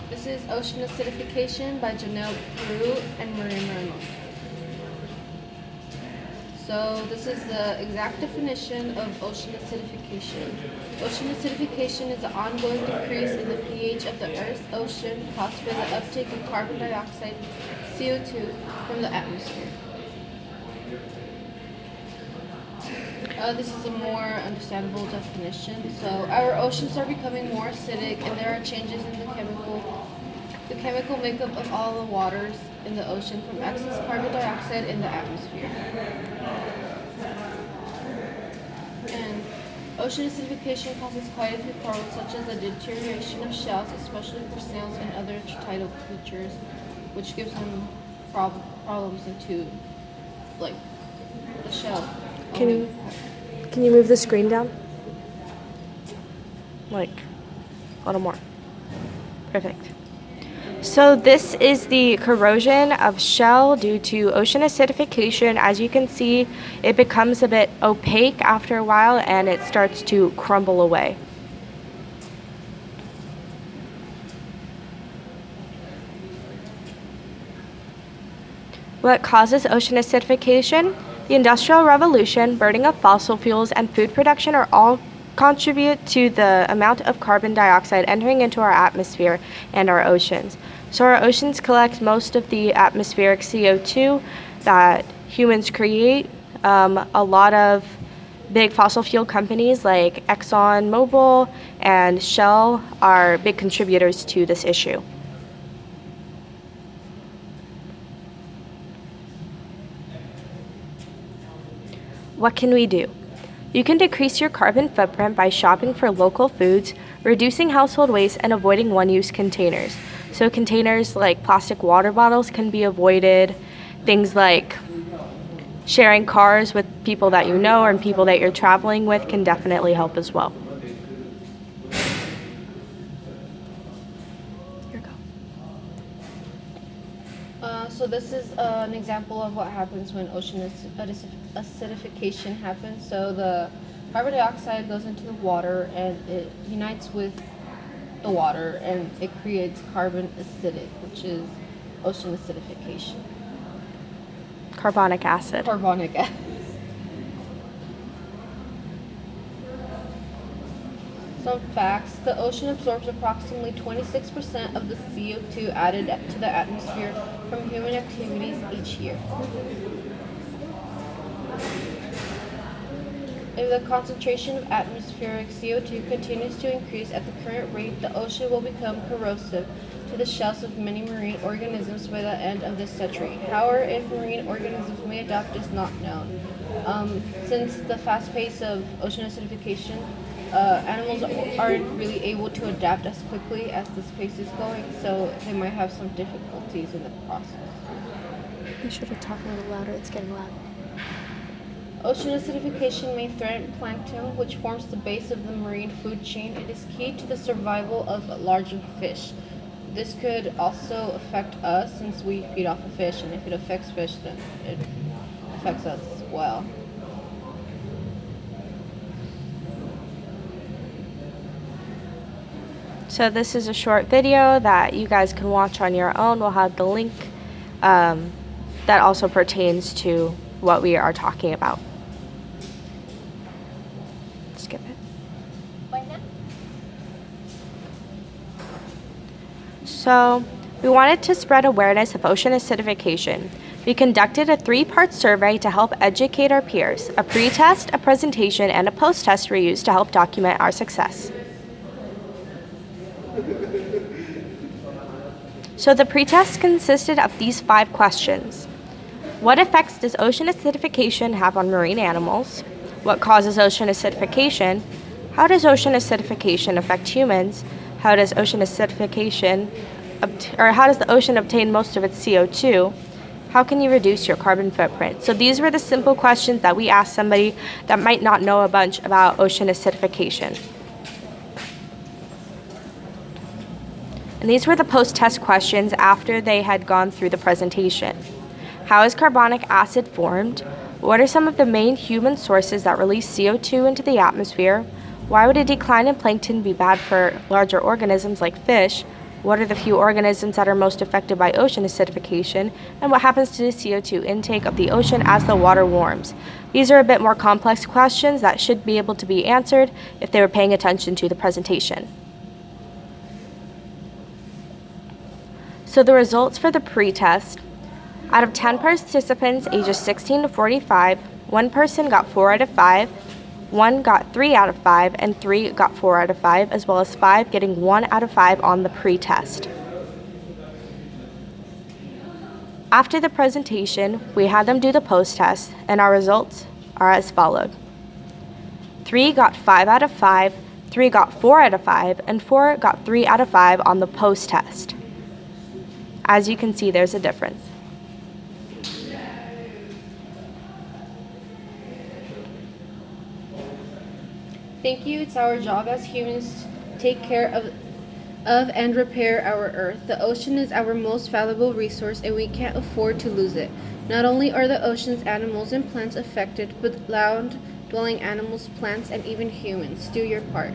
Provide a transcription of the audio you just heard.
This is Ocean Acidification by Janelle Peru and Maria Reynolds. So this is the exact definition of ocean acidification. Ocean acidification is the ongoing decrease in the pH of the Earth's ocean caused by the uptake of carbon dioxide, CO2, from the atmosphere. This is a more understandable definition. So our oceans are becoming more acidic, and there are changes in the chemical makeup of all the waters in the ocean from excess carbon dioxide in the atmosphere. And ocean acidification causes quite a few problems, such as the deterioration of shells, especially for snails and other tidal creatures, which gives them problems into, like, the shell. Can you move the screen down? Like, a little more. Perfect. So this is the corrosion of shell due to ocean acidification. As you can see, it becomes a bit opaque after a while and it starts to crumble away. What causes ocean acidification? The Industrial Revolution, burning of fossil fuels, and food production are all contribute to the amount of carbon dioxide entering into our atmosphere and our oceans. So our oceans collect most of the atmospheric CO2 that humans create. A lot of big fossil fuel companies like Exxon Mobil and Shell are big contributors to this issue. What can we do? You can decrease your carbon footprint by shopping for local foods, reducing household waste, and avoiding one-use containers. So containers like plastic water bottles can be avoided. Things like sharing cars with people that you know and people that you're traveling with can definitely help as well. Here you go. So this is an example of what happens when ocean acidification happens. So the carbon dioxide goes into the water and it unites with the water and it creates carbon acidic, which is ocean acidification. Carbonic acid. Carbonic acid. Some facts: the ocean absorbs approximately 26% of the CO2 added to the atmosphere from human activities each year. If the concentration of atmospheric CO2 continues to increase at the current rate, the ocean will become corrosive to the shells of many marine organisms by the end of this century. However, if marine organisms may adapt is not known. Since the fast pace of ocean acidification, animals aren't really able to adapt as quickly as this pace is going, so they might have some difficulties in the process. You should have talked a little louder, it's getting loud. Ocean acidification may threaten plankton, which forms the base of the marine food chain. It is key to the survival of larger fish. This could also affect us since we feed off of fish, and if it affects fish, then it affects us as well. So this is a short video that you guys can watch on your own. We'll have the link that also pertains to what we are talking about. Skip it. So we wanted to spread awareness of ocean acidification. We conducted a 3-part survey to help educate our peers. A pre-test, a presentation, and a post-test were used to help document our success. So the pretest consisted of these 5 questions. What effects does ocean acidification have on marine animals? What causes ocean acidification? How does ocean acidification affect humans? How does ocean acidification, how does the ocean obtain most of its CO2? How can you reduce your carbon footprint? So these were the simple questions that we asked somebody that might not know a bunch about ocean acidification. And these were the post-test questions after they had gone through the presentation. How is carbonic acid formed? What are some of the main human sources that release CO2 into the atmosphere? Why would a decline in plankton be bad for larger organisms like fish? what are the few organisms that are most affected by ocean acidification, and what happens to the CO2 intake of the ocean as the water warms. These are a bit more complex questions that should be able to be answered if they were paying attention to the presentation. So the results for the pretest: out of 10 participants ages 16 to 45, one person got 4 out of 5, one got 3 out of 5, and 3 got 4 out of 5, as well as 5 getting 1 out of 5 on the pretest. After the presentation, we had them do the post-test, and our results are as followed. 3 got 5 out of 5, 3 got 4 out of 5, and 4 got 3 out of 5 on the post-test. As you can see, there's a difference. Thank you. It's our job as humans to take care of and repair our Earth. The ocean is our most valuable resource, and we can't afford to lose it. Not only are the ocean's animals and plants affected, but land-dwelling animals, plants, and even humans. Do your part.